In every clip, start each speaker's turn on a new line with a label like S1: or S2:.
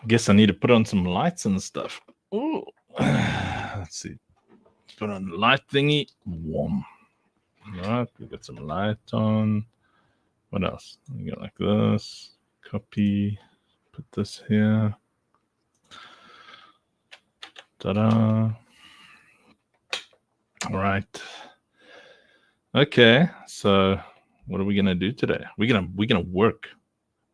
S1: Guess I need to put on some lights and stuff. Ooh. Let's see. Put on the light thingy. Warm. All right, we got some light on. What else? We go like this. Copy. Put this here. Ta-da. All right. Okay, so what are we gonna do today? We're gonna work.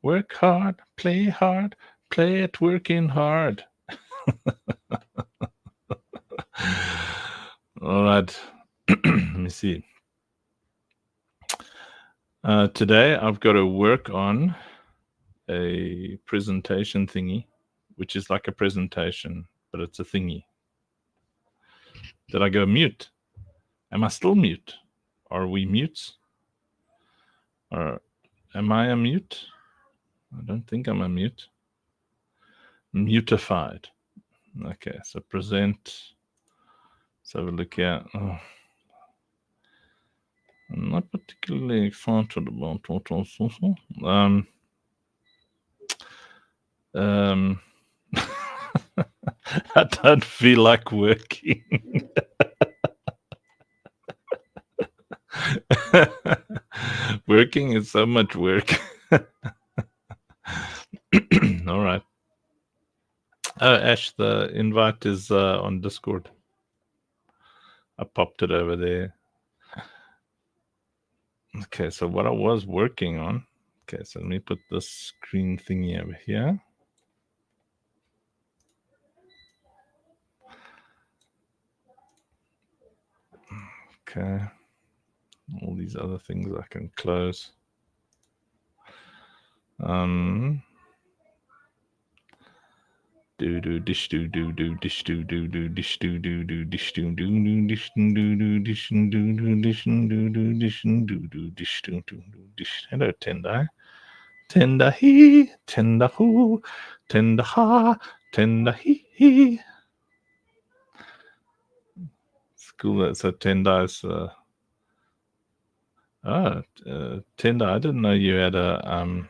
S1: Work hard, play at working hard. All right. Let me see. Today I've got to work on a presentation thingy, which is like a presentation, but it's a thingy. Did I go mute? Am I still mute? Are we mutes? Or am I a mute? I don't think I'm a mute. Mutified. Okay, so present. Let's have a look here. Oh. I'm not particularly excited about what I saw. I don't feel like working. Working is so much work. All right. Oh, Ash, the invite is on Discord. I popped it over there. Okay, so what I was working on. Okay, so let me put this screen thingy over here. Okay. All these other things I can close. Do dish do dish do dish do dish do dish do dish do dish do dish do dish. Hello, Tendai. Tenda he, tenda who, tenda ha, tenda he. It's cool. So Tenda is Tenda. I didn't know you had a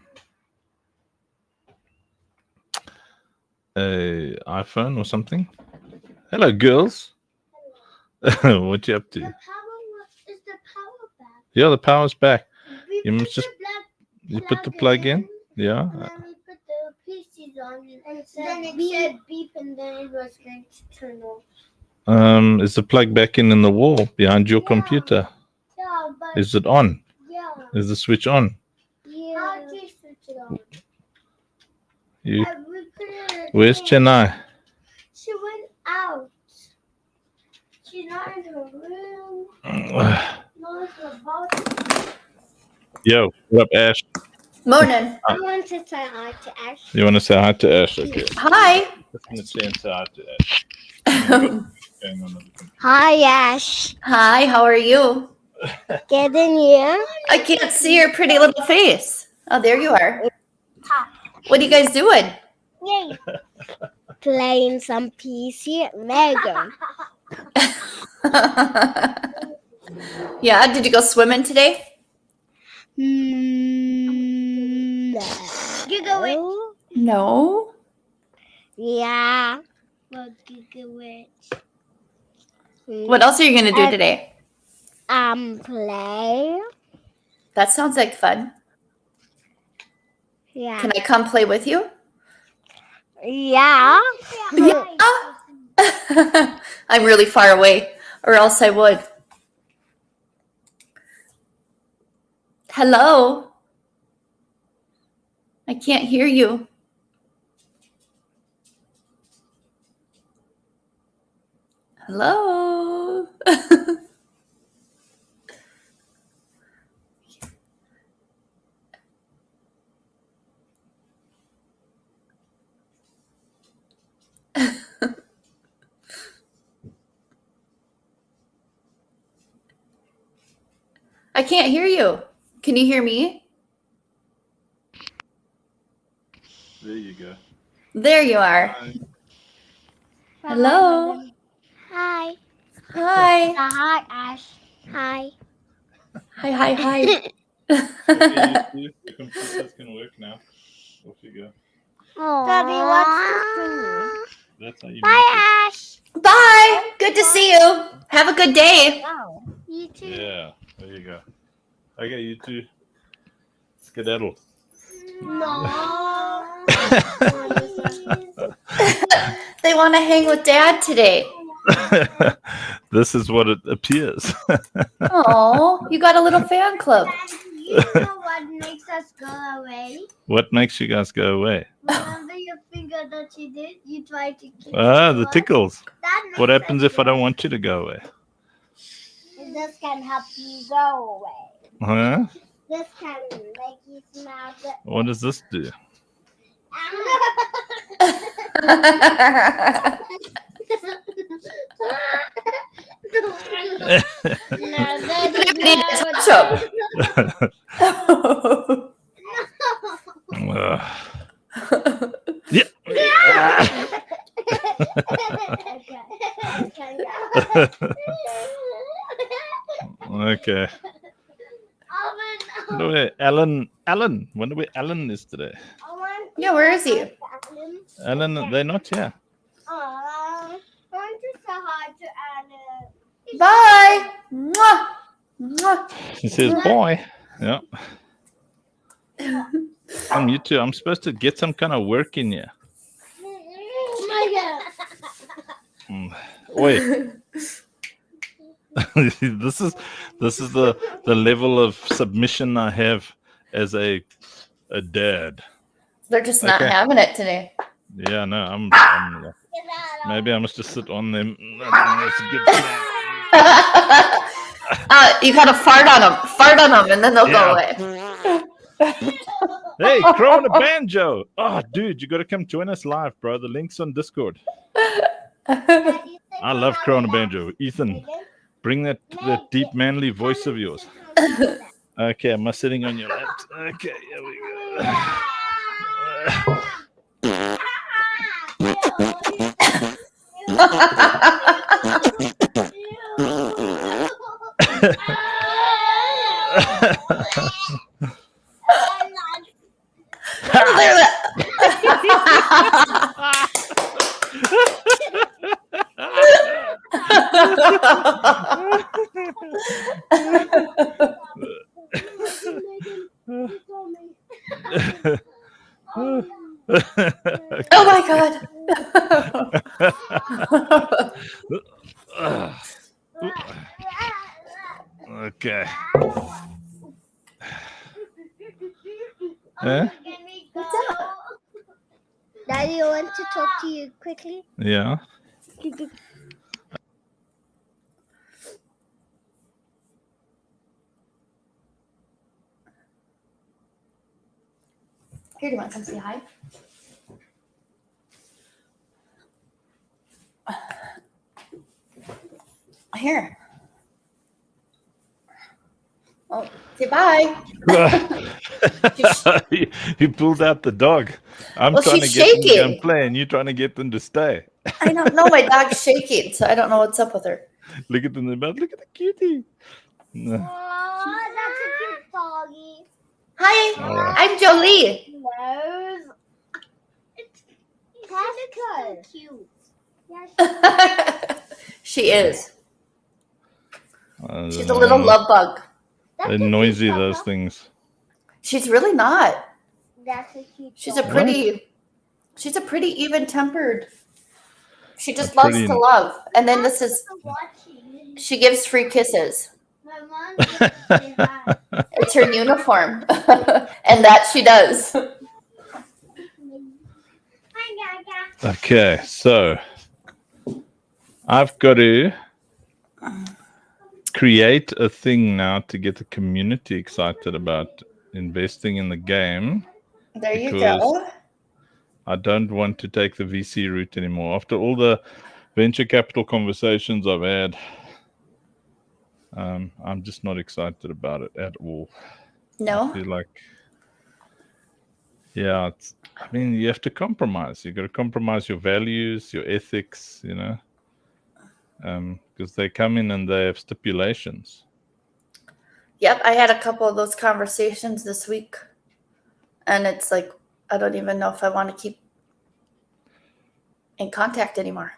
S1: iPhone or something. Hello, girls. What you up to?
S2: Is the power back?
S1: Yeah, the power's back.
S2: We
S1: You
S2: put
S1: must just
S2: the
S1: put the plug in. Yeah.
S2: And then we put the PCs on and it said beep and then it was going to turn off.
S1: Is the plug back in the wall behind your computer?
S2: Yeah, but
S1: Is it on?
S2: yeah.
S1: Is the switch on?
S2: Yeah. How do you switch it on?
S1: You.
S2: We put it
S1: Where's Chennai?
S2: She went out. She's not in her room. No, it's about.
S1: Yo, what up, Ash?
S3: Morning.
S2: I want to say hi to Ash.
S1: You want to say hi to Ash? Okay.
S3: Hi.
S1: Just gonna say and say hi to Ash. Going on the
S2: Hi, Ash.
S3: Hi, how are you?
S2: Getting you?
S3: I can't see your pretty little face. Oh, there you are. What are you guys doing?
S2: Yay. Playing some PC Lego.
S3: Yeah, did you go swimming today?
S2: Giga
S3: No.
S2: Yeah. Well, Giga
S3: What else are you going to do today?
S2: Play.
S3: That sounds like fun.
S2: Yeah.
S3: Can I come play with you?
S2: Yeah.
S3: Yeah. I'm really far away, or else I would. Hello? I can't hear you. Hello? I can't hear you. Can you hear me?
S1: There you go.
S3: There you are.
S1: Hi.
S3: Hello?
S2: Hi.
S3: Hi.
S2: Hi, Ash. Hi.
S3: Hi.
S1: Okay, you two, the computers can work now. Off you go.
S2: Daddy, what's the thingy?
S1: That's how you
S2: Bye,
S1: make it.
S2: Ash.
S3: Bye. Good to see you. Have a good day.
S2: Wow. You too.
S1: Yeah, there you go. Okay, you two. Skedaddle.
S2: No.
S3: They want to hang with Dad today.
S1: This is what it appears.
S3: Oh, you got a little fan club.
S2: You know what makes us go away?
S1: What makes you guys go away?
S2: Remember your finger that you did? You tried to kick
S1: Ah, the
S2: it.
S1: tickles.
S2: That makes
S1: What happens
S2: us
S1: if I don't
S2: go-
S1: want you to go away?
S2: This can help you go away.
S1: Huh?
S2: This can make you smell good.
S1: What does this do?
S3: Need to touch him.
S1: Yeah. Okay. Wonder where Alan. Wonder where Alan is today.
S3: Yeah, where is he?
S1: Alan, they're not here.
S2: I want to say hi to Anna.
S3: Bye. Mwah. Mwah.
S1: He says, boy. Yeah. You too. I'm supposed to get some kind of work in here.
S2: Oh my God.
S1: Wait. this is the level of submission I have as a dad.
S3: They're just not
S1: Okay.
S3: having it today.
S1: Yeah, no, I'm maybe I must just sit on them. That's a good plan.
S3: You gotta fart on them, and then they'll go away.
S1: Hey, Crow on a banjo. Oh, dude, you got to come join us live, bro. The link's on Discord. I love Crow on a banjo. Ethan, bring that deep manly voice of yours. Okay, am I sitting on your lap? Okay, here we go.
S3: Oh my God.
S1: Okay. Huh?
S3: What's up?
S2: Daddy, I want to talk to you quickly.
S1: Yeah.
S3: Here, do you want to come say hi? Here. Oh, say bye.
S1: He pulled out the dog. I'm
S3: Well,
S1: trying to
S3: she's
S1: get them to go
S3: shaking.
S1: and play, and you're trying to get them to stay.
S3: I don't know. My dog's shaking, so I don't know what's up with her.
S1: Look at them in the mouth. Look at the cutie. No.
S2: Oh, that's a cute doggy.
S3: Hi,
S1: All right.
S3: I'm Jolie.
S2: Nose. It's so cute.
S3: She is.
S1: I
S3: She's a
S1: don't
S3: little
S1: know.
S3: love bug.
S1: They're noisy, those things.
S3: She's really not.
S2: That's a cute
S3: She's a
S2: dog.
S3: pretty even-tempered. She just
S1: A
S3: loves
S1: pretty-
S3: to love. And then this is,
S2: Watching.
S3: she gives free kisses.
S2: My mom used to say hi.
S3: It's her uniform. And that she does.
S2: Hi, Gaga.
S1: Okay, so I've got to create a thing now to get the community excited about investing in the game.
S3: There you
S1: Because-
S3: go.
S1: I don't want to take the VC route anymore. After all the venture capital conversations I've had, I'm just not excited about it at all. I
S3: No?
S1: feel like, yeah, I mean, you have to compromise. You got to compromise your values, your ethics, you know, because they come in and they have stipulations.
S3: Yep, I had a couple of those conversations this week. And it's like, I don't even know if I want to keep in contact anymore.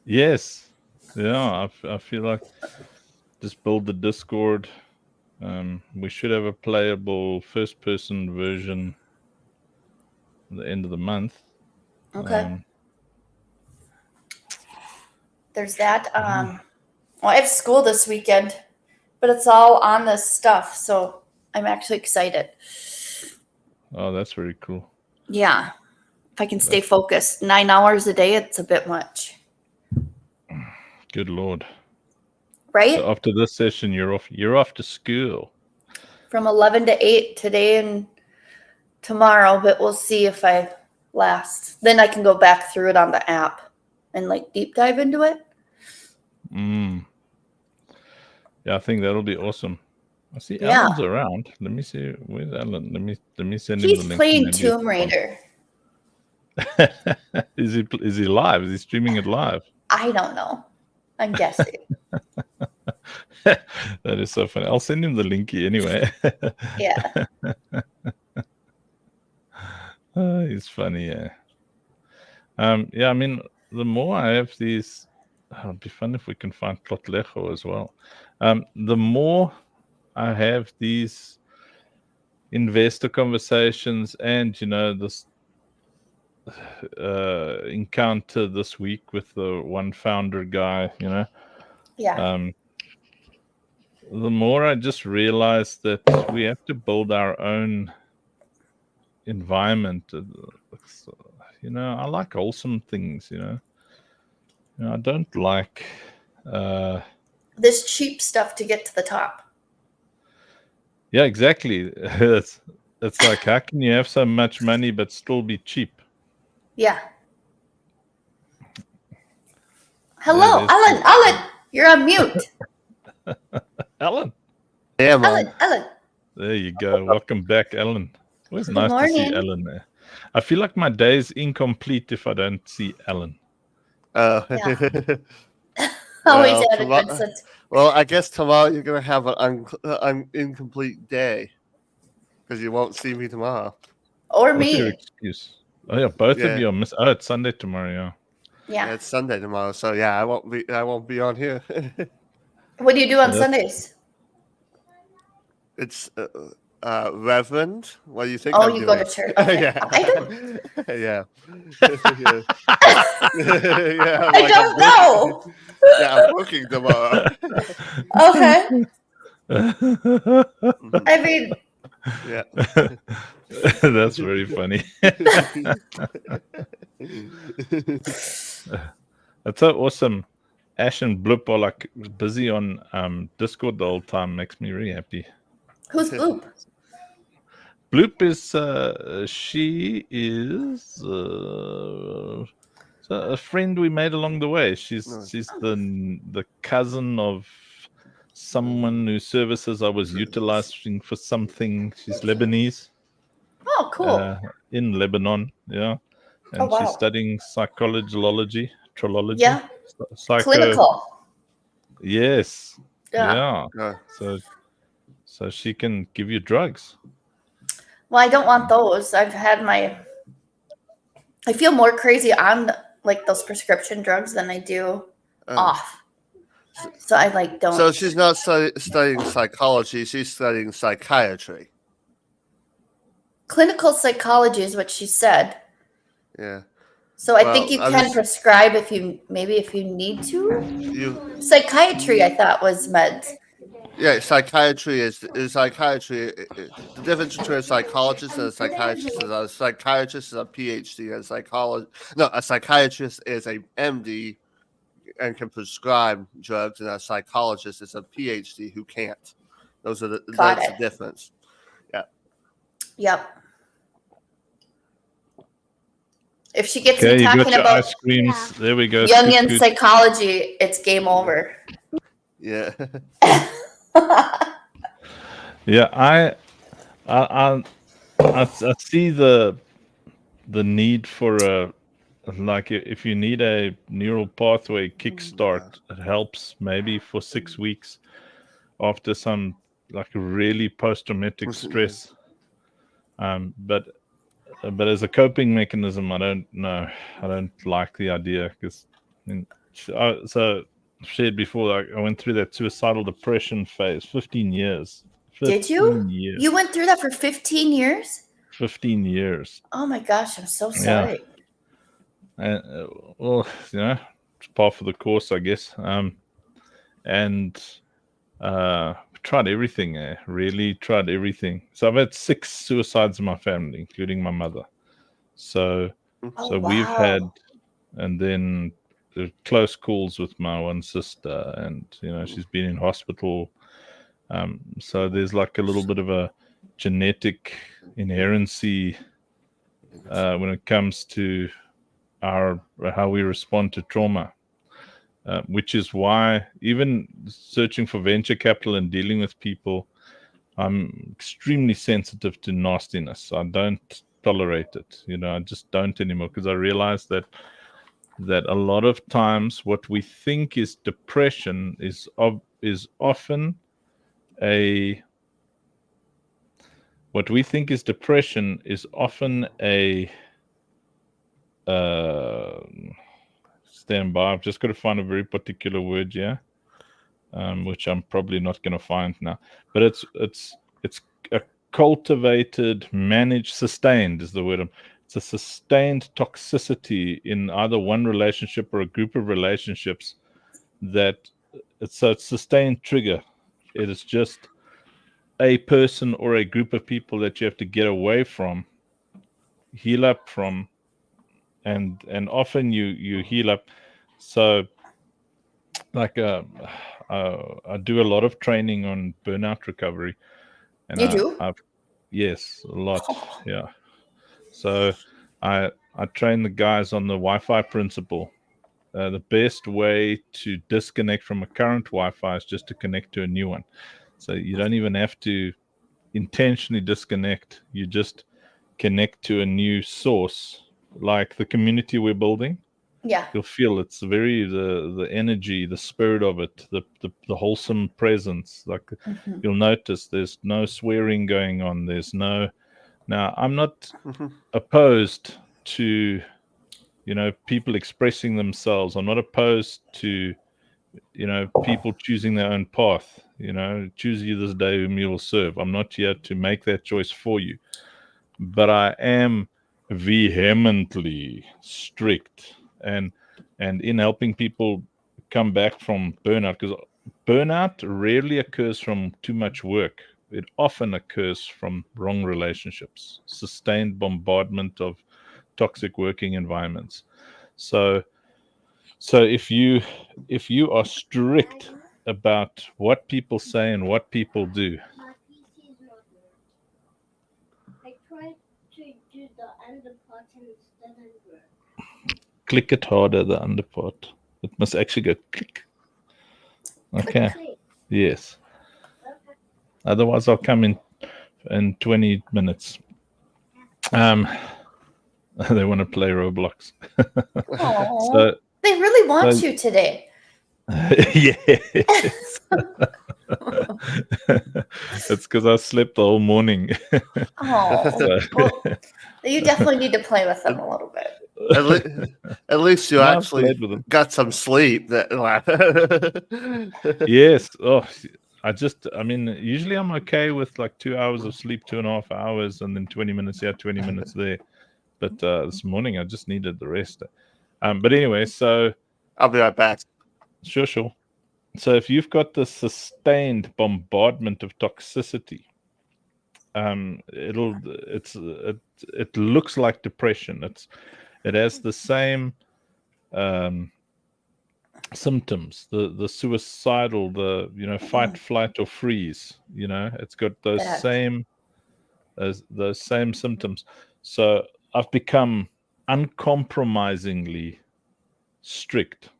S1: Yes. Yeah, I feel like just build the Discord. We should have a playable first-person version at the end of the month.
S3: Okay. There's that. Well, I have school this weekend, but it's all on this stuff, so I'm actually excited.
S1: Oh, that's very cool.
S3: Yeah. If I can stay focused 9 hours a day, it's a bit much.
S1: Good Lord.
S3: Right?
S1: So after this session, you're off to school.
S3: From 11 to 8 today and tomorrow, but we'll see if I last. Then I can go back through it on the app and like deep dive into it.
S1: Yeah, I think that'll be awesome. I see Alan's around. Let me see. Where's Alan? Let me send him the link.
S3: He's playing Tomb Raider.
S1: Is he live? Is he streaming it live?
S3: I don't know. I'm guessing.
S1: That is so funny. I'll send him the linky anyway.
S3: Yeah.
S1: He's funny, yeah. Yeah, I mean, the more I have these, it'd be fun if we can find Tlotlejo as well. The more I have these investor conversations and, this encounter this week with the one founder guy,
S3: Yeah.
S1: The more I just realize that we have to build our own environment. I like wholesome things, I don't like
S3: this cheap stuff to get to the top.
S1: Yeah, exactly. It's like, how can you have so much money but still be cheap?
S3: Yeah. Hello, Alan, you're on mute.
S1: Alan.
S4: Yeah, man.
S3: Alan.
S1: There you go. Welcome back, Alan. Always nice to see
S3: morning.
S1: Alan there. I feel like my day is incomplete if I don't see Alan.
S3: Always
S4: Well,
S3: had a good sense.
S4: Well, I guess tomorrow you're going to have an incomplete day because you won't see me tomorrow.
S3: Or
S1: What's your
S3: me.
S1: excuse? Oh yeah, both
S4: Yeah.
S1: of you are miss. Oh, it's Sunday tomorrow. Yeah.
S3: Yeah.
S4: It's Sunday tomorrow, so yeah, I won't be on here.
S3: What do you do on
S1: Yep.
S3: Sundays?
S4: It's Reverend. What do you think?
S3: Oh,
S4: I'm
S3: you
S4: doing?
S3: go to church. Okay.
S4: Yeah.
S3: I don't.
S4: Yeah.
S3: I don't know.
S4: Yeah, I'm working tomorrow.
S3: Okay. I mean,
S4: Yeah.
S1: That's very funny. That's so awesome. Ash and Bloop are like busy on Discord the whole time. Makes me really happy.
S3: who's Bloop?
S1: Bloop is she is a friend we made along the way. She's the cousin of someone whose services I was utilizing for something. She's Lebanese.
S3: Oh, cool.
S1: In Lebanon, yeah. And
S3: wow.
S1: she's studying psychology, trillology.
S3: Yeah. Clinical.
S1: Yes.
S3: Yeah.
S1: Yeah. So she can give you drugs.
S3: Well, I don't want those. I feel more crazy on like those prescription drugs than I do off. So I don't.
S4: So she's not studying psychology; she's studying psychiatry.
S3: Clinical psychology is what she said.
S4: Yeah.
S3: So I think you can prescribe if you need to. Psychiatry, I thought, was meds.
S4: Yeah, psychiatry is psychiatry. The difference between a psychologist and a psychiatrist is a psychiatrist is a PhD, and a psychiatrist is a MD and can prescribe drugs, and a psychologist is a PhD who can't. That's the difference. Yeah.
S3: Yep. If she gets
S1: Okay,
S3: me
S1: you got
S3: talking
S1: your
S3: about
S1: ice creams. There we go.
S3: Jungian
S1: Scoot.
S3: psychology, it's game over.
S4: Yeah.
S1: Yeah, I see the need for if you need a neural pathway kickstart, it helps maybe for 6 weeks. after some like really post-traumatic stress. But as a coping mechanism, I don't know. I don't like the idea because, so shared before, like, I went through that suicidal depression phase, 15 years.
S3: Did you?
S1: 15 years.
S3: You went through that for 15 years?
S1: 15 years.
S3: Oh my gosh, I'm so sorry.
S1: Well, it's par for the course, I guess. And tried everything. Really tried everything. So I've had 6 suicides in my family, including my mother. So we've had, and then the close calls with my one sister, and she's been in hospital. So there's like a little bit of a genetic inherency when it comes to how we respond to trauma, which is why even searching for venture capital and dealing with people, I'm extremely sensitive to nastiness. I don't tolerate it. I just don't anymore, because I realize that a lot of times what we think is depression is often a stand by. I've just got to find a very particular word here, which I'm probably not going to find now. But it's a cultivated, managed, sustained is the word. It's a sustained toxicity in either one relationship or a group of relationships. It's a sustained trigger. It is just a person or a group of people that you have to get away from, heal up from, and often you heal up. So like I do a lot of training on burnout recovery, and
S3: you do?
S1: Yes, a lot. Yeah. So I train the guys on the Wi-Fi principle. The best way to disconnect from a current Wi-Fi is just to connect to a new one. So you don't even have to intentionally disconnect. You just connect to a new source, like the community we're building.
S3: Yeah.
S1: You'll feel it's very the energy, the spirit of it, the wholesome presence. Like you'll notice there's no swearing going on. There's no. Now I'm not opposed to people expressing themselves. I'm not opposed to people choosing their own path. Choose you this day whom you will serve. I'm not here to make that choice for you, but I am vehemently strict and in helping people come back from burnout, because burnout rarely occurs from too much work. It often occurs from wrong relationships, sustained bombardment of toxic working environments. So if you are strict about what people say and what people do.
S2: My PC is not working. I tried to do the underpart and it doesn't work.
S1: Click it harder, the underpart. It must actually go click. Okay.
S2: Click.
S1: Yes.
S2: Okay.
S1: Otherwise, I'll come in 20 minutes. They want to play Roblox. So
S3: they really want you today.
S1: Yes. It's because I slept the whole morning.
S3: Well, you definitely need to play with them a little bit.
S4: At least you
S1: No,
S4: actually
S1: I've played with them.
S4: got some sleep.
S1: Yes. Oh, usually I'm okay with like 2 hours of sleep, 2.5 hours, and then 20 minutes here, 20 minutes there. But this morning I just needed the rest. But anyway, so
S4: I'll be right back.
S1: Sure. So if you've got the sustained bombardment of toxicity, it looks like depression. It has the same symptoms, the suicidal, the fight, flight, or freeze. It's got those same symptoms. So I've become uncompromisingly strict.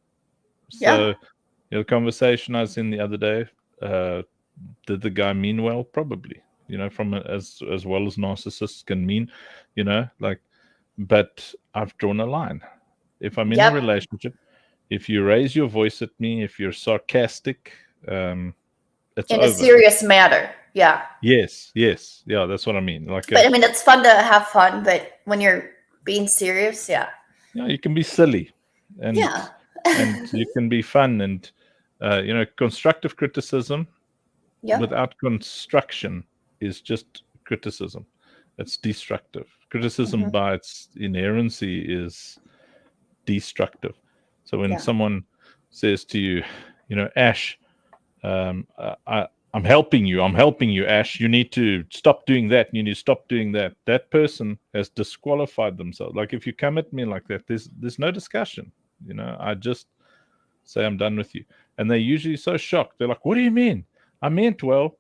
S1: So the conversation I was in the other day, did the guy mean well? Probably, from as well as narcissists can mean, but I've drawn a line. If I'm in a relationship, if you raise your voice at me, if you're sarcastic, it's
S3: in
S1: over.
S3: a serious matter. Yeah.
S1: Yes, yeah, that's what I mean. Like,
S3: But I mean, it's fun to have fun, but when you're being serious, yeah.
S1: you can be silly, and
S3: Yeah.
S1: and you can be fun, and constructive criticism
S3: Yep.
S1: without construction is just criticism. It's destructive. Criticism
S3: Mhm.
S1: by its inerrancy is destructive. So when
S3: Yeah.
S1: someone says to you, Ash, I'm helping you, Ash. You need to stop doing that. You need to stop doing that. That person has disqualified themselves. Like, if you come at me like that, there's no discussion. I just say I'm done with you. And they're usually so shocked. They're like, what do you mean? I meant well.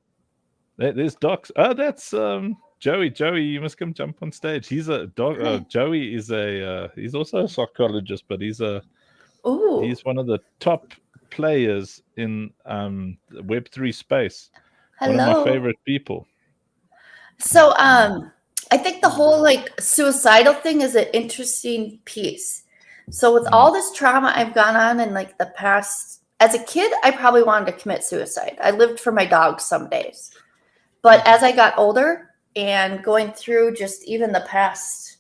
S1: There's Docs. Oh, that's Joey. Joey, you must come jump on stage. He's a dog.
S3: Hi.
S1: Joey is he's also a psychologist, but he's
S3: Ooh.
S1: one of the top players in the Web3 space.
S3: Hello.
S1: One of my favorite people.
S3: So, I think the whole like suicidal thing is an interesting piece. So with all this trauma I've gone on in like the past, as a kid, I probably wanted to commit suicide. I lived for my dogs some days. But as I got older and going through just even the past,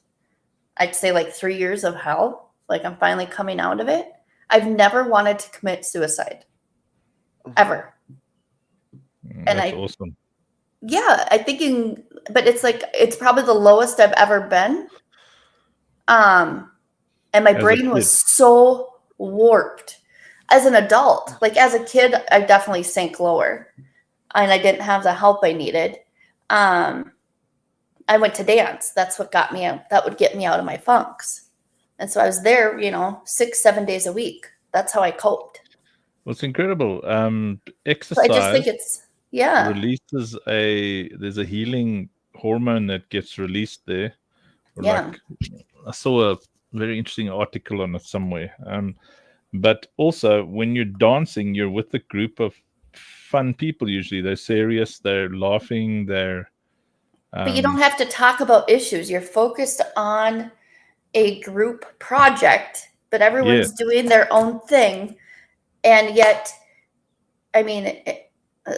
S3: I'd say like 3 years of hell, like I'm finally coming out of it, I've never wanted to commit suicide. Ever.
S1: That's awesome.
S3: Yeah, but it's like, it's probably the lowest I've ever been. And my brain was so warped. As an adult, like as a kid, I definitely sank lower and I didn't have the help I needed. I went to dance. That's what got me out. That would get me out of my funks. And so I was there, 6-7 days a week. That's how I coped.
S1: Well, it's incredible. Exercise.
S3: So I just think it's,
S1: releases there's a healing hormone that gets released there.
S3: Yeah.
S1: I saw a very interesting article on it somewhere. But also when you're dancing, you're with a group of fun people. Usually they're serious, they're laughing,
S3: but you don't have to talk about issues. You're focused on a group project, but everyone's doing their own thing. And yet, I mean,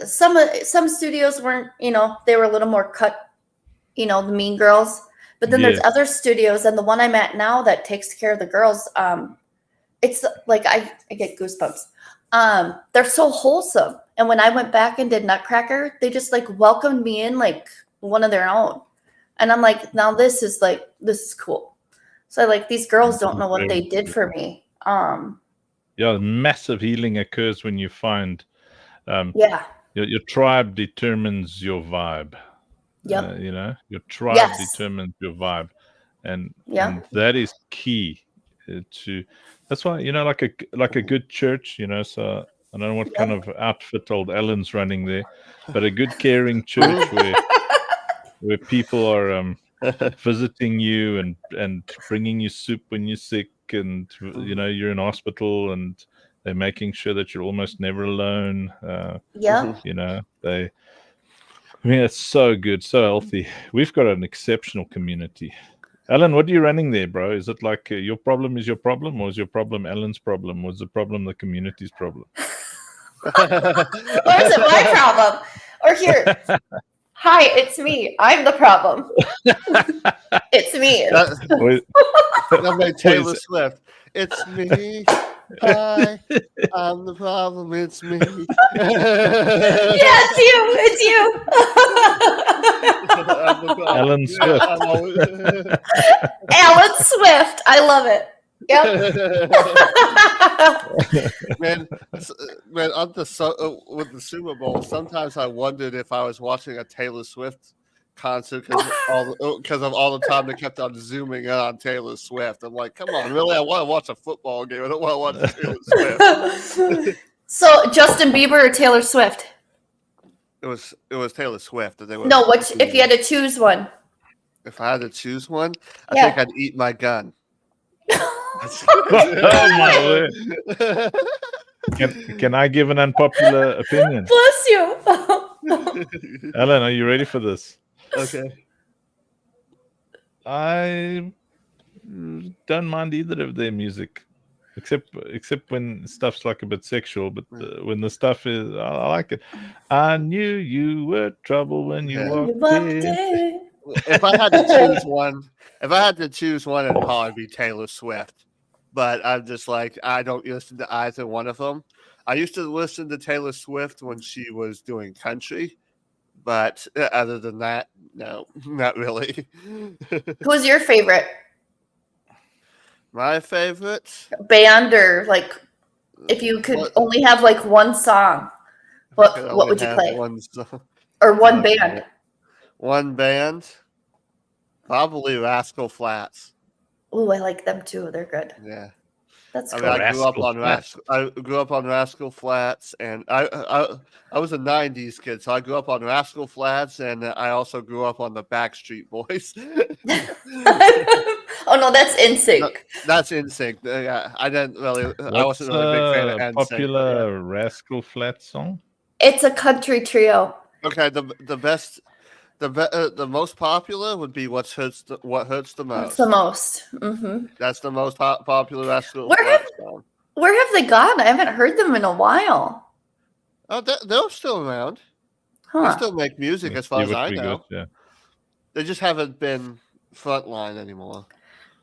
S3: some studios weren't, they were a little more cut, the mean girls. But then there's other studios, and the one I'm at now that takes care of the girls, it's like I get goosebumps. They're so wholesome. And when I went back and did Nutcracker, they just like welcomed me in like one of their own. And I'm like, now this is cool. So like these girls don't know what they did for me.
S1: Massive healing occurs when you find your tribe determines your vibe.
S3: Yep.
S1: Your tribe determines your vibe, and that is key to. That's why like a good church. So I don't know what kind of outfit old Alan's running there, but a good caring church where people are visiting you and bringing you soup when you're sick, and you're in hospital, and they're making sure that you're almost never alone. It's so good, so healthy. We've got an exceptional community. Alan, what are you running there, bro? Is it like your problem is your problem, or is your problem Alan's problem, or is the problem the community's problem?
S3: Or is it my problem? Or here, hi, it's me. I'm the problem. It's me.
S4: That made Taylor Swift. It's me. Hi, I'm the problem. It's me.
S3: It's you.
S1: Alan Swift.
S3: Alan Swift. I love it. Yep.
S4: man, on with the Super Bowl, sometimes I wondered if I was watching a Taylor Swift concert because of all the time they kept on zooming in on Taylor Swift. I'm like, come on, really? I want to watch a football game. I don't want to watch Taylor Swift.
S3: So Justin Bieber or Taylor Swift?
S4: It was Taylor Swift.
S3: If you had to choose one?
S4: If I had to choose one, I think I'd eat my gun.
S1: Oh my word. Can I give an unpopular opinion?
S3: Bless you.
S1: Alan, are you ready for this?
S4: Okay.
S1: I don't mind either of their music. except when stuff's like a bit sexual. But when the stuff is, I like it. I knew you were trouble when you
S4: Yeah.
S1: walked,
S3: You walked
S1: in.
S3: in.
S4: If I had to choose one, it'd probably be Taylor Swift. But I'm just like, I don't listen to either one of them. I used to listen to Taylor Swift when she was doing country, but other than that, no, not really.
S3: Who's your favorite
S4: My favorite
S3: band, or like if you could
S4: What-
S3: only have like one song,
S4: I
S3: what
S4: could
S3: what
S4: only
S3: would you
S4: have
S3: play?
S4: One, song-
S3: Or one
S4: Okay.
S3: band?
S4: one band, probably Rascal Flats.
S3: Oh, I like them too. They're good.
S4: Yeah.
S3: That's
S4: I
S3: cool.
S4: mean, I grew up
S1: Rascal
S4: on
S1: Flatts.
S4: I grew up on Rascal Flats, and I was a '90s kid, so I grew up on Rascal Flats, and I also grew up on the Backstreet Boys.
S3: Oh no, that's NSYNC.
S4: That's NSYNC. Yeah, I didn't really. I
S1: What's
S4: wasn't really a big fan of
S1: a
S4: NSYNC.
S1: popular Rascal Flatts song?
S3: It's a country trio.
S4: Okay, the best, the most popular would be what hurts the
S3: That's
S4: most.
S3: the most. Hmm.
S4: That's the most popular Rascal
S3: Where
S4: Flats song.
S3: Where have they gone? I haven't heard them in a while.
S4: Oh, they're still around. They
S3: Huh.
S4: still make music, as far
S1: See
S4: as
S1: what
S4: I
S1: we
S4: know.
S1: got, yeah.
S4: They just haven't been frontline anymore.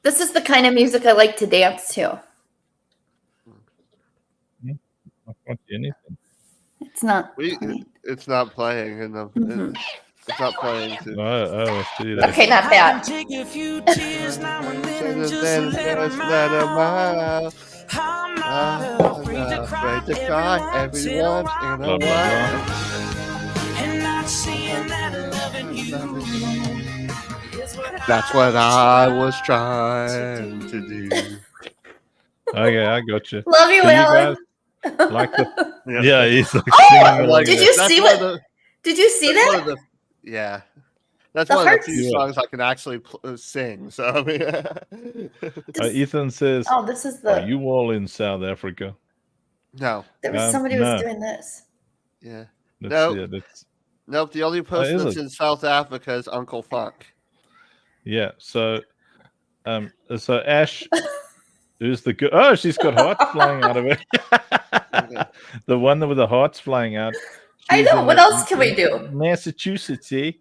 S3: This is the kind of music I like to dance to.
S1: I can't see anything.
S3: It's not. playing.
S4: It's not playing in the.
S3: Mhm.
S4: It's not playing. To,
S1: I see that.
S3: Okay, not that.
S5: Take a few tears now and then and just
S4: then
S5: let 'em
S4: just let 'em
S5: out.
S4: out.
S5: I'm
S4: I'm
S5: not afraid to
S4: afraid to cry every
S5: in a
S4: once
S5: while.
S4: in
S1: Blah,
S4: a
S1: blah,
S4: while.
S5: And not seeing that loving you is what
S4: That's what I was trying to do.
S1: Okay, I got you.
S3: Love you,
S1: Can you
S3: Alan.
S1: Like the yeah, he's like
S3: Oh,
S1: singing
S4: I
S1: along.
S4: like
S3: did
S4: it.
S3: you
S4: That's
S3: see
S4: one
S3: what-
S4: of the-
S3: Did you see
S4: that's
S3: that?
S4: one of the- yeah. That's
S3: The
S4: one of the
S3: hearts-
S4: few
S1: Yeah.
S4: songs I can actually sing. So I mean,
S1: Ethan says,
S3: Oh, this is
S1: "Are
S3: the.
S1: you all in South Africa?"
S4: no,
S3: There was somebody who was
S1: no.
S3: doing this.
S4: yeah,
S1: That's,
S4: Nope.
S1: yeah, that's
S4: nope. The only person
S1: is
S4: that's
S1: it?
S4: in South Africa is Uncle Funk.
S1: yeah. So Ash, who's the good? Oh, she's got hearts flying out of her. The one with the hearts flying out.
S3: I
S1: She's
S3: know.
S1: in
S3: What else can we do?
S1: Massachusetts, eh?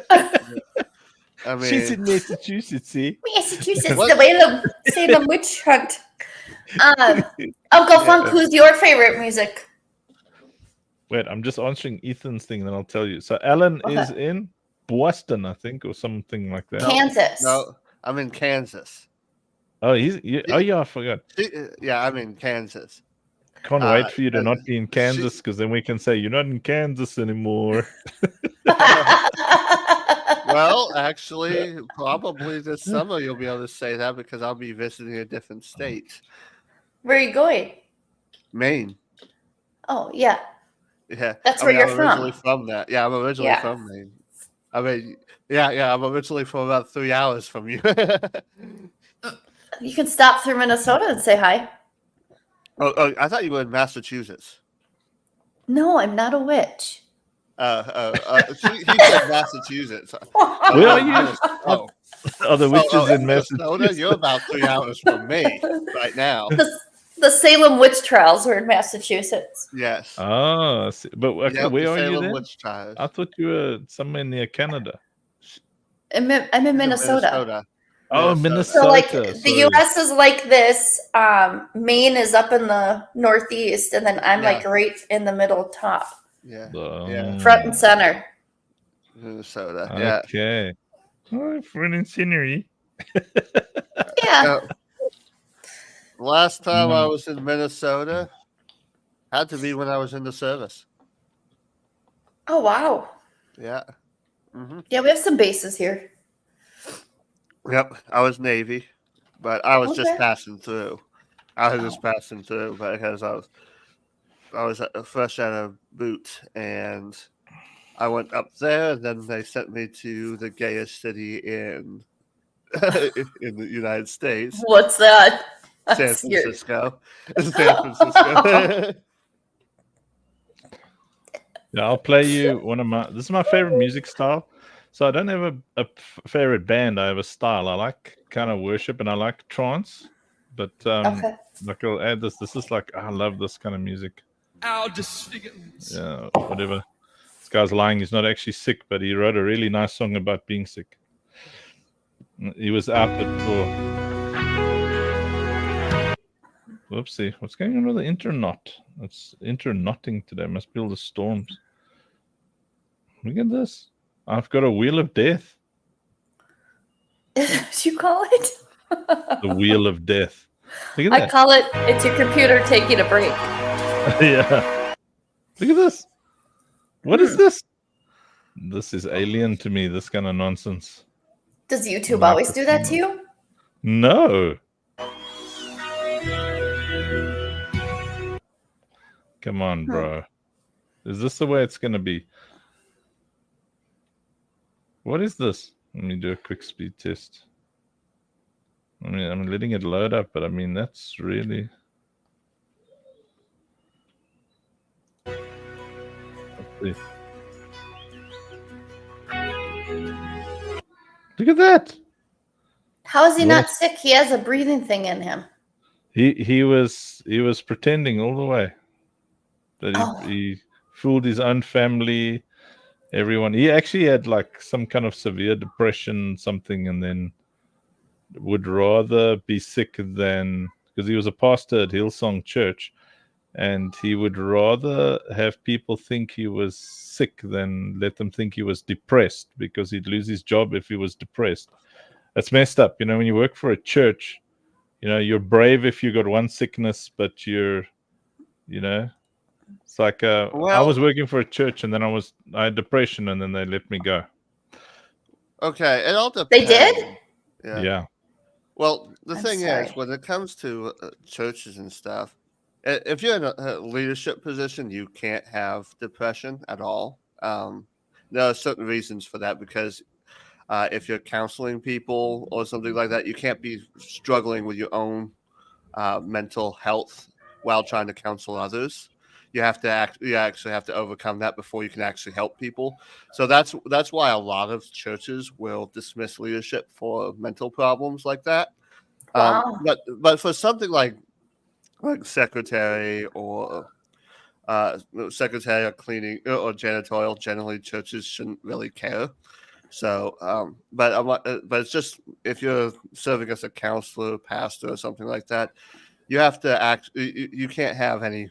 S4: I mean,
S1: She's in Massachusetts, eh?
S3: Massachusetts,
S4: What?
S3: the Salem witch hunt. Uncle Funk, who's your favorite music?
S1: Wait, I'm just answering Ethan's thing, then I'll tell you. So Alan
S3: Okay.
S1: is in Boston, I think, or something like that.
S3: Kansas.
S4: no, I'm in Kansas.
S1: Oh, oh yeah, I forgot.
S4: Yeah, I'm in Kansas.
S1: Can't wait for you to not be in
S4: she-
S1: Kansas, because then we can say you're not in Kansas anymore.
S4: Well, actually, probably this summer you'll be able to say that because I'll be visiting a different state,
S3: Where are you going?
S4: Maine.
S3: Oh, yeah.
S4: Yeah,
S3: That's where you're
S4: I'm
S3: from.
S4: originally from that. Yeah, I'm originally
S3: Yeah.
S4: from Maine. I mean, yeah, I'm originally from about 3 hours from you.
S3: You can stop through Minnesota and say hi.
S4: oh, I thought you were in Massachusetts.
S3: No, I'm not a witch.
S4: He said Massachusetts.
S1: Where are you?
S4: Oh,
S1: Oh, the witches in
S4: Minnesota?
S1: Massachusetts.
S4: You're about 3 hours from me right now.
S3: The Salem witch trials were in Massachusetts.
S4: Yes.
S1: Oh, I see. But okay,
S4: Yep,
S1: where
S4: the
S1: are you
S4: Salem
S1: then?
S4: Witch Trials.
S1: I thought you were somewhere near Canada.
S3: I'm in Minnesota.
S1: Oh,
S3: So, like,
S1: Minnesota.
S3: the U.S. is like this. Maine is up in the northeast, and then I'm like right in the middle top,
S4: Yeah,
S1: Yeah.
S3: front and center.
S4: Minnesota. Yeah.
S1: Okay. Oh, front and scenery.
S3: Yeah.
S4: Last time I
S1: Mm.
S4: was in Minnesota had to be when I was in the service.
S3: Oh, wow.
S4: Yeah.
S3: Yeah, we have some bases here.
S4: Yep. I was Navy, but I was just
S3: Okay.
S4: passing through. I was just passing through because I was fresh out of boot, and I went up there, and then they sent me to the gayest city in in the United States,
S3: What's that?
S4: San
S3: That's weird.
S4: Francisco. San Francisco.
S1: Yeah, I'll play you this is my favorite music style. So I don't have a favorite band. I have a style. I like kind of worship and I like trance. But
S3: Okay.
S1: like I'll add this. This is like I love this kind of music.
S5: Our disfigurements.
S1: Yeah, whatever. This guy's lying. He's not actually sick, but he wrote a really nice song about being sick. He was out for. Whoopsie! What's going on with the internet? It's internotting today. Must be all the storms. Look at this. I've got a wheel of death.
S3: What you call it?
S1: The wheel of death. Look at
S3: I
S1: that.
S3: call it, it's your computer taking a break.
S1: Yeah. Look at this. What is this? This is alien to me, this kind of nonsense.
S3: Does YouTube always do that to you?
S1: No. Come on, bro. Is this the way it's going to be? What is this? Let me do a quick speed test. I mean, I'm letting it load up, but I mean, that's really... Let's see. Look at that.
S3: How is he not
S1: Yes.
S3: sick? He has a breathing thing in him.
S1: He was pretending all the way that
S3: Oh.
S1: he fooled his own family, everyone. He actually had like some kind of severe depression, something, and then would rather be sick than, because he was a pastor at Hillsong Church, and he would rather have people think he was sick than let them think he was depressed, because he'd lose his job if he was depressed. That's messed up. You know, when you work for a church, you know, you're brave if you got one sickness, but you're, you know, it's like I
S4: Well-
S1: was working for a church, and then I had depression, and then they let me go.
S4: Okay, it all depends.
S3: They did?
S1: Yeah.
S4: Well, the
S3: I'm
S4: thing
S3: sorry.
S4: is, when it comes to churches and stuff, if you're in a leadership position, you can't have depression at all. There are certain reasons for that, because if you're counseling people or something like that, you can't be struggling with your own mental health while trying to counsel others. You have to you actually have to overcome that before you can actually help people. So that's why a lot of churches will dismiss leadership for mental problems like that.
S3: Wow.
S4: But for something like secretary or secretary or cleaning or janitorial, generally churches shouldn't really care. So, but it's just if you're serving as a counselor, pastor, or something like that, you have to act. You can't have any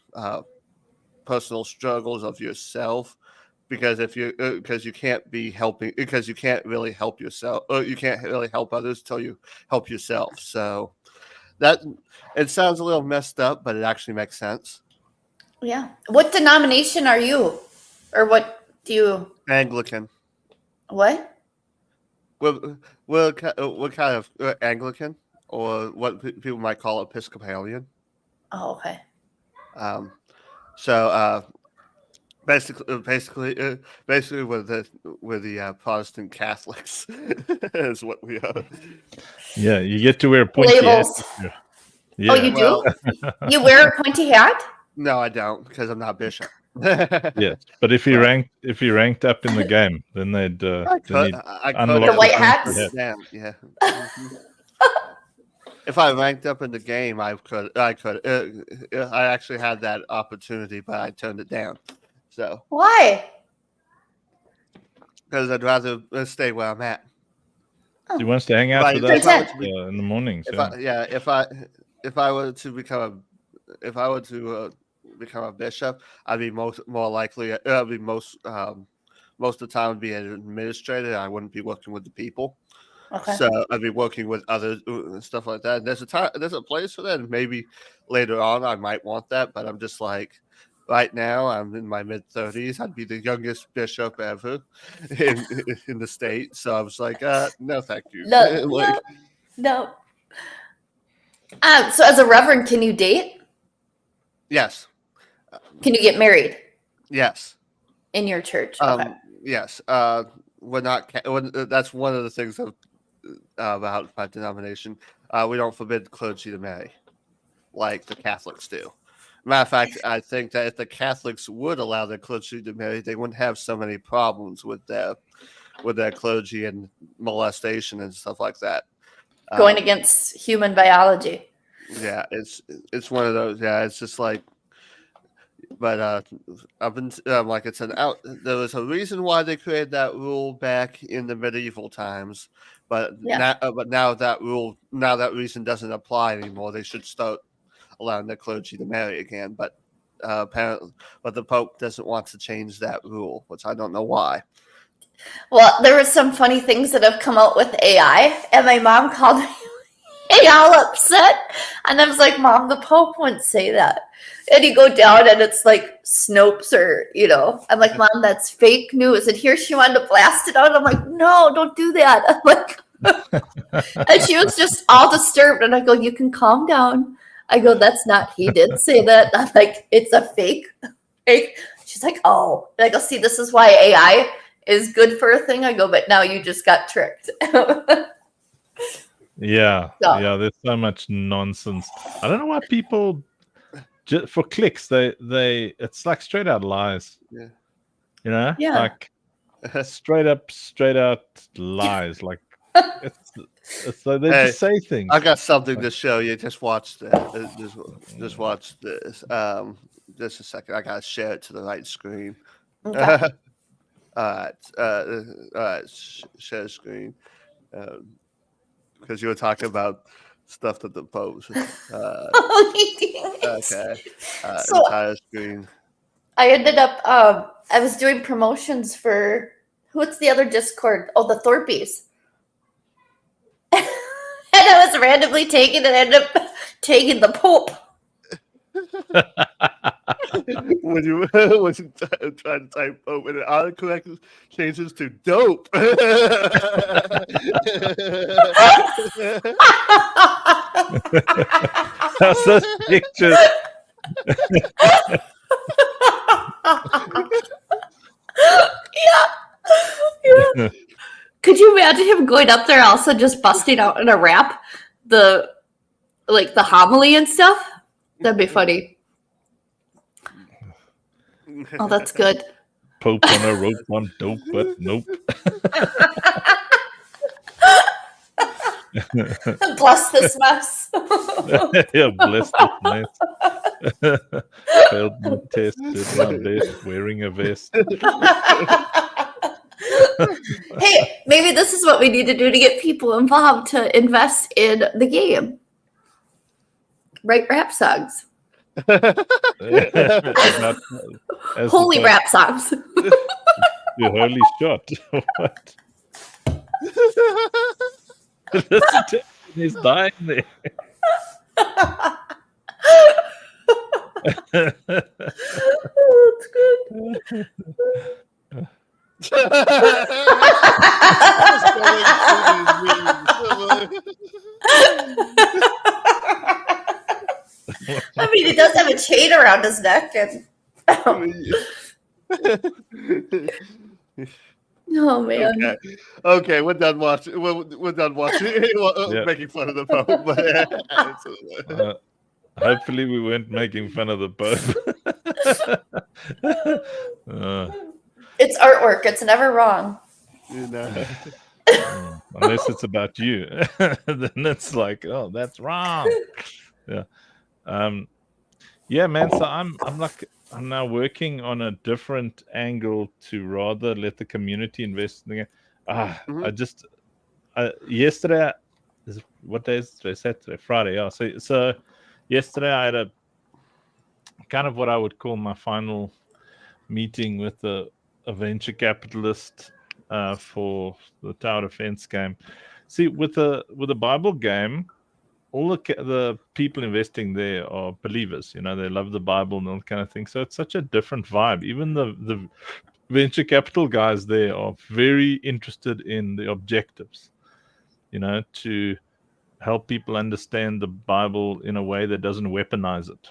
S4: personal struggles of yourself, because if you because you can't be helping, because you can't really help yourself, or you can't really help others till you help yourself. So that it sounds a little messed up, but it actually makes sense.
S3: Yeah. What denomination are you? Or what do you,
S4: Anglican.
S3: what?
S4: We're kind of Anglican, or what people might call Episcopalian.
S3: Oh, okay.
S4: So basically, we're the Protestant Catholics is what we are.
S1: Yeah, you get to wear pointy
S3: Labels.
S1: hats. Yeah.
S3: Oh, you do?
S4: Well,
S3: You wear a pointy hat?
S4: no, I don't, because I'm not bishop.
S1: Yes, but if he ranked up in the game, then they'd
S4: I
S1: then
S4: could,
S1: he'd
S4: I could
S1: unlock
S3: The white
S1: pointy
S3: hats?
S1: hat.
S4: Damn, yeah. If I ranked up in the game, I could. I actually had that opportunity, but I turned it down. So
S3: Why?
S4: because I'd rather stay where I'm at.
S1: He wants to hang out
S4: Right,
S1: with
S4: if
S1: us
S4: I were to be-
S1: in the mornings.
S4: If I were to become a bishop, I'd be more likely. I'd be most of the time would be an administrator. I wouldn't be working with the people.
S3: Okay.
S4: So I'd be working with others and stuff like that. There's a place for that, and maybe later on I might want that. But I'm just like, right now I'm in my mid-30s. I'd be the youngest bishop ever in the state. So I was like, no, thank you.
S3: No,
S4: Like,
S3: no. So as a reverend, can you date?
S4: yes,
S3: Can you get married
S4: yes.
S3: in your church? Okay.
S4: Yes. We're not. That's one of the things about my denomination. We don't forbid clergy to marry, like the Catholics do. Matter of fact, I think that if the Catholics would allow their clergy to marry, they wouldn't have so many problems with their clergy and molestation and stuff like that.
S3: Going against human biology.
S4: Yeah, it's one of those. Yeah, it's just like, but I've been like it's an out. There was a reason why they created that rule back in the medieval times, but
S3: Yeah.
S4: now that reason doesn't apply anymore. They should start allowing the clergy to marry again, but apparently, but the Pope doesn't want to change that rule, which I don't know why.
S3: Well, there were some funny things that have come out with AI, and my mom called me all upset, and I was like, "Mom, the Pope wouldn't say that." And you go down, and it's like Snopes, or I'm like, "Mom, that's fake news." And here she wanted to blast it out. I'm like, "No, don't do that." I'm like, and she was just all disturbed, and I go, "You can calm down." I go, "That's not. He did say that." I'm like, "It's a fake." She's like, "Oh," and I go, "See, this is why AI is good for a thing." I go, "But now you just got tricked."
S1: Yeah,
S3: So-
S1: yeah. There's so much nonsense. I don't know why people for clicks. They it's like straight out lies.
S4: Yeah.
S3: Yeah.
S1: Like straight out lies. Like it's like they just say things.
S4: I got something to show you. Just watch that. Just watch this. Just a second. I gotta share it to the right screen.
S3: Okay.
S4: All right. Share screen. Because you were talking about stuff that the Pope. Okay.
S3: So-
S4: Entire screen.
S3: I ended up I was doing promotions for what's the other Discord? Oh, the Thorpies. And I was randomly taking it, ended up taking the Pope.
S4: when you try to type Pope and it autocorrectly changes to dope.
S1: That's those pictures.
S3: Yeah. Could you imagine him going up there also just busting out in a rap the homily and stuff? That'd be funny. Oh, that's good.
S1: Pope on a rope on dope, but nope.
S3: Bless this mess.
S1: Yeah, bless this mess. Failed my test, did my best, wearing a vest.
S3: Hey, maybe this is what we need to do to get people involved to invest in the game. Write rap songs.
S1: As
S3: Holy
S1: opposed
S3: rap songs.
S1: to holy shot. What? Listen to him, he's dying there.
S3: Oh, that's good. I mean, he does have a chain around his neck, and oh man.
S4: Okay, we're done watching. We're done watching.
S1: Yeah.
S4: Making fun of the Pope. But,
S1: Hopefully, we weren't making fun of the Pope.
S3: It's artwork. It's never wrong.
S4: you know.
S1: Unless it's about you, then it's like, oh, that's wrong. Yeah, yeah, man. So I'm now working on a different angle to rather let the community invest in the game. Yesterday, what day is today? Saturday, Friday. Yeah. So yesterday I had a kind of what I would call my final meeting with a venture capitalist for the Tower Defense game. See, with the Bible game, all the people investing there are believers. They love the Bible and all that kind of thing. So it's such a different vibe. Even the venture capital guys there are very interested in the objectives, to help people understand the Bible in a way that doesn't weaponize it.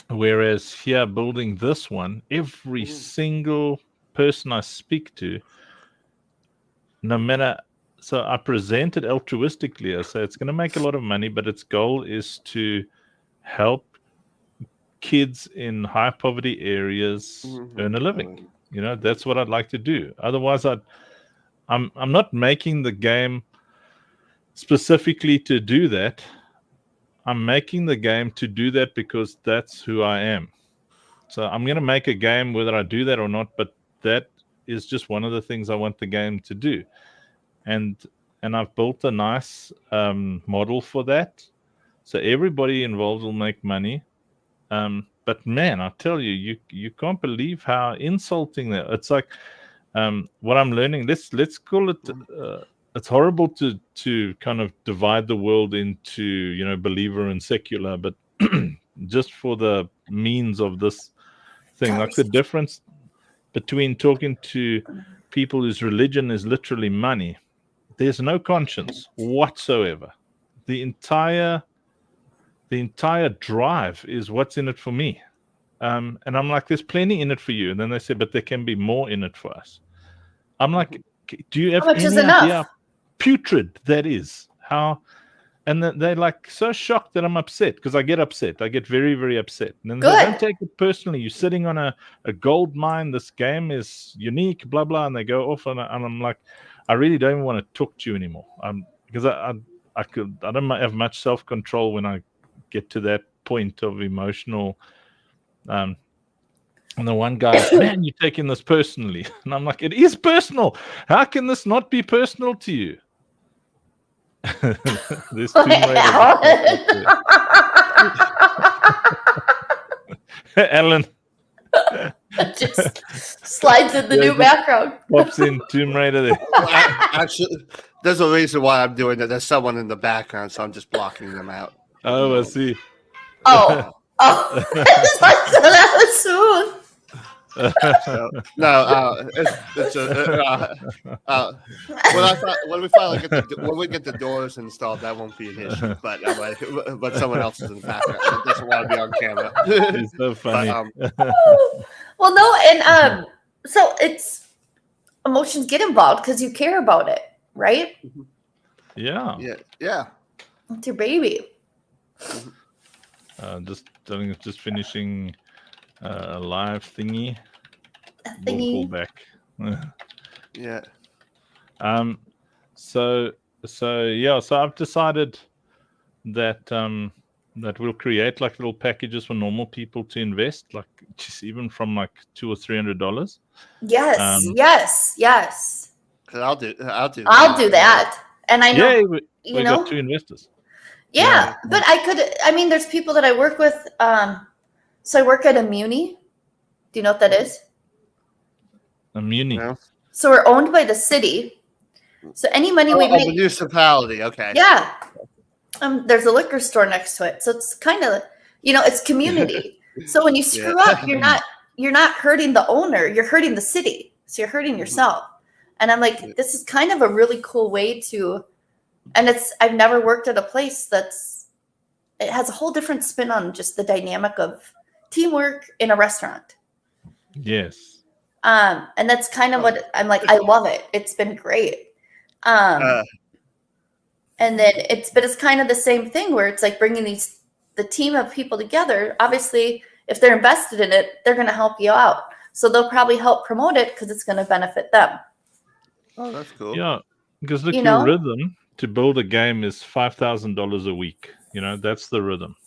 S1: Whereas here, building this one, every single person I speak to, no matter, so I present it altruistically. I say it's going to make a lot of money, but its goal is to help kids in high poverty areas earn a living. That's what I'd like to do. Otherwise, I'm not making the game specifically to do that. I'm making the game to do that because that's who I am. So I'm going to make a game whether I do that or not, but that is just one of the things I want the game to do. And I've built a nice model for that. So everybody involved will make money. But man, I tell you, you can't believe how insulting that. It's like what I'm learning. Let's call it. It's horrible to kind of divide the world into believer and secular, but just for the means of this thing, like the difference between talking to people whose religion is literally money. There's no conscience whatsoever. The entire drive is what's in it for me. And I'm like, there's plenty in it for you. And then they say, but there can be more in it for us. I'm like, do you have
S3: How much
S1: any
S3: is
S1: idea
S3: enough?
S1: how putrid that is? How? And they're like so shocked that I'm upset, because I get upset. I get very, very upset. And then they
S3: Good.
S1: don't take it personally. You're sitting on a gold mine. This game is unique, blah, blah. And they go off. And I'm like, I really don't even want to talk to you anymore. Because I don't have much self-control when I get to that point of emotional. And the one guy, man, you're taking this personally. And I'm like, it is personal. How can this not be personal to you? There's Tomb Raider. Alan
S3: Just slides in the new background.
S1: pops in Tomb Raider there.
S4: Actually, there's a reason why I'm doing it. There's someone in the background, so I'm just blocking them out.
S1: Oh, I see.
S3: Oh. It's like that was smooth.
S4: So, no, it's when we get the doors installed, that won't be an issue. But but someone else is in the background that doesn't want to be on camera.
S1: It's so funny.
S3: Well, no, and so it's emotions get involved because you care about it, right?
S1: Yeah.
S4: Yeah.
S3: It's your baby.
S1: Just finishing a live thingy. We'll
S3: Thingy.
S1: pull back.
S4: Yeah.
S1: So I've decided that that we'll create like little packages for normal people to invest, like just even from like $200 or $300.
S3: Yes, yes.
S4: I'll do
S3: that. And I know,
S1: Yeah, we
S3: you know,
S1: got 2 investors.
S3: yeah, but I mean, there's people that I work with. So I work at a muni. Do you know what that is?
S1: A muni.
S4: Yeah.
S3: So we're owned by the city. So any money we
S4: The
S3: make,
S4: municipality. Okay.
S3: yeah. There's a liquor store next to it, so it's kind of, it's community. So when you screw up, you're not hurting the owner, you're hurting the city. So you're hurting yourself. And I'm like, this is kind of a really cool way to, and I've never worked at a place it has a whole different spin on just the dynamic of teamwork in a restaurant.
S1: Yes.
S3: And that's kind of what I'm like, I love it. It's been great. And then it's kind of the same thing where it's like bringing the team of people together. Obviously, if they're invested in it, they're going to help you out. So they'll probably help promote it because it's going to benefit them.
S4: Oh, that's cool.
S1: Yeah, because look, your rhythm to build a game is $5,000 a week. That's the rhythm,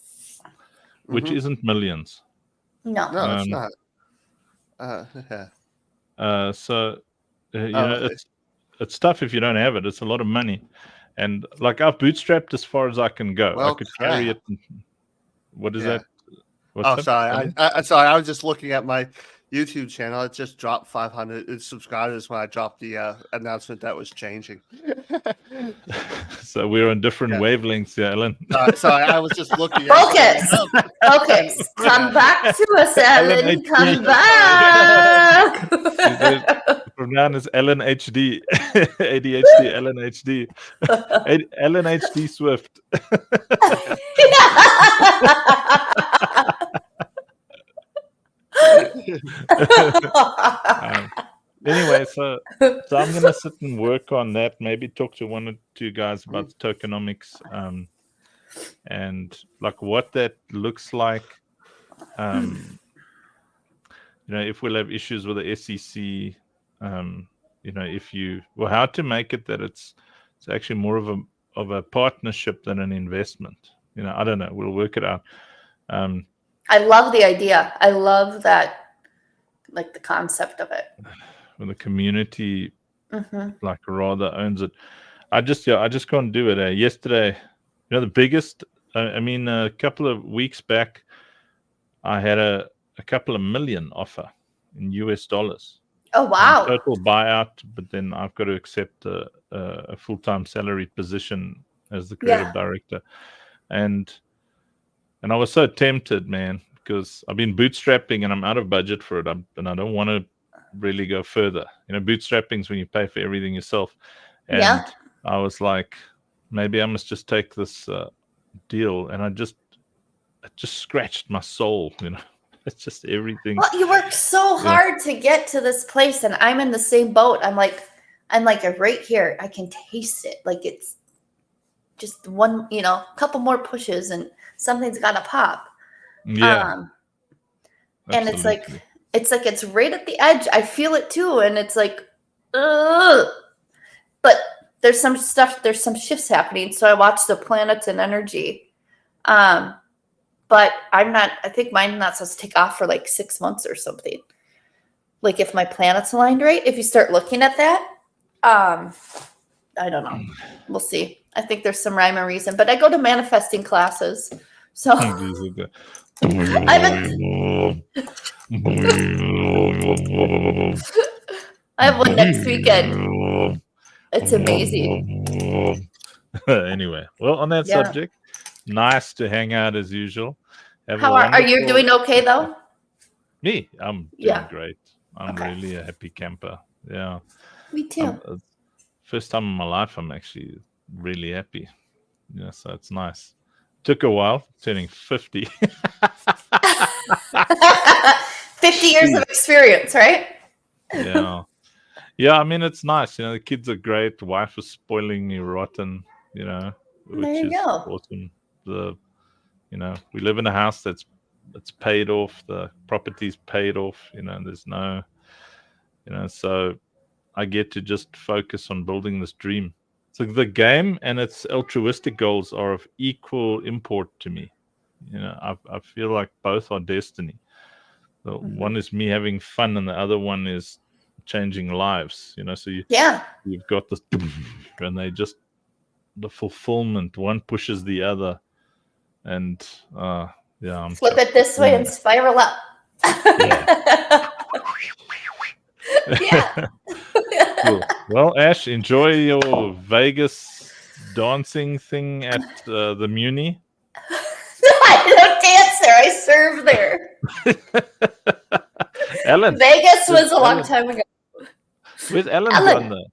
S1: which isn't millions.
S3: No,
S4: it's not. Yeah.
S1: It's tough if you don't have it. It's a lot of money. And like I've bootstrapped as far as I can go.
S4: Well,
S1: I could carry it. What is that?
S4: What's sorry. Sorry. I was just looking at my YouTube channel. It just dropped 500 subscribers when I dropped the announcement that was changing.
S1: So we're on different wavelengths here, Ellen.
S4: Sorry, I was just looking.
S3: Focus. Focus. Come back to us, Ellen. Come back.
S1: From now on, it's Ellen HD, ADHD, Ellen HD, Ellen HD Swift. Anyway, so I'm gonna sit and work on that. Maybe talk to one or two guys about tokenomics, and like what that looks like. If we'll have issues with the SEC, how to make it that it's actually more of a partnership than an investment. I don't know. We'll work it out.
S3: I love the idea. I love that, like the concept of it.
S1: When the community
S3: Hmm.
S1: like rather owns it. I just can't do it. Yesterday, the biggest. A couple of weeks back, I had a couple of million offer in US dollars.
S3: Oh wow!
S1: Total buyout, but then I've got to accept a full-time salaried position as the creative director, and I was so tempted, man, because I've been bootstrapping and I'm out of budget for it, and I don't want to really go further. Bootstrapping is when you pay for everything yourself, and I was like, maybe I must just take this deal, and it just scratched my soul. It's just everything.
S3: Well, you work so hard to get to this place, and I'm in the same boat. I'm like right here. I can taste it. Like it's just one, couple more pushes, and something's got to pop.
S1: Yeah.
S3: And it's like it's right at the edge. I feel it too, and it's like, ugh. But there's some shifts happening. So I watch the planets and energy. But I think mine's not supposed to take off for like 6 months or something. Like if my planet's aligned right, if you start looking at that, I don't know. We'll see. I think there's some rhyme or reason, but I go to manifesting classes. So I have one next weekend. It's amazing.
S1: Anyway, well, on that subject, nice to hang out as usual.
S3: How are you doing? Okay, though.
S1: Me, I'm doing great. I'm really a happy camper. Yeah,
S3: me too.
S1: First time in my life, I'm actually really happy. So it's nice. Took a while, turning 50.
S3: 50 years of experience, right?
S1: Yeah. I mean, it's nice. The kids are great. The wife is spoiling me rotten. Which is awesome. We live in a house that's paid off. The property's paid off. There's no, so I get to just focus on building this dream. So the game and its altruistic goals are of equal import to me. I feel like both are destiny. The one is me having fun, and the other one is changing lives. So you've got this, and they just the fulfillment. One pushes the other, and I'm
S3: flip it this way and spiral up.
S1: Yeah. Cool. Well, Ash, enjoy your Vegas dancing thing at the Muni.
S3: I don't dance there. I serve there.
S1: Ellen,
S3: Vegas was a long time ago.
S1: Where's Ellen gone there?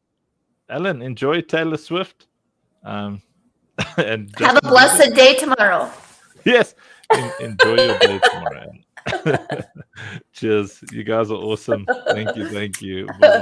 S1: Ellen, enjoy Taylor Swift. And
S3: have a blessed day tomorrow.
S1: Yes, enjoy your day tomorrow. Cheers. You guys are awesome. Thank you. Bye-bye.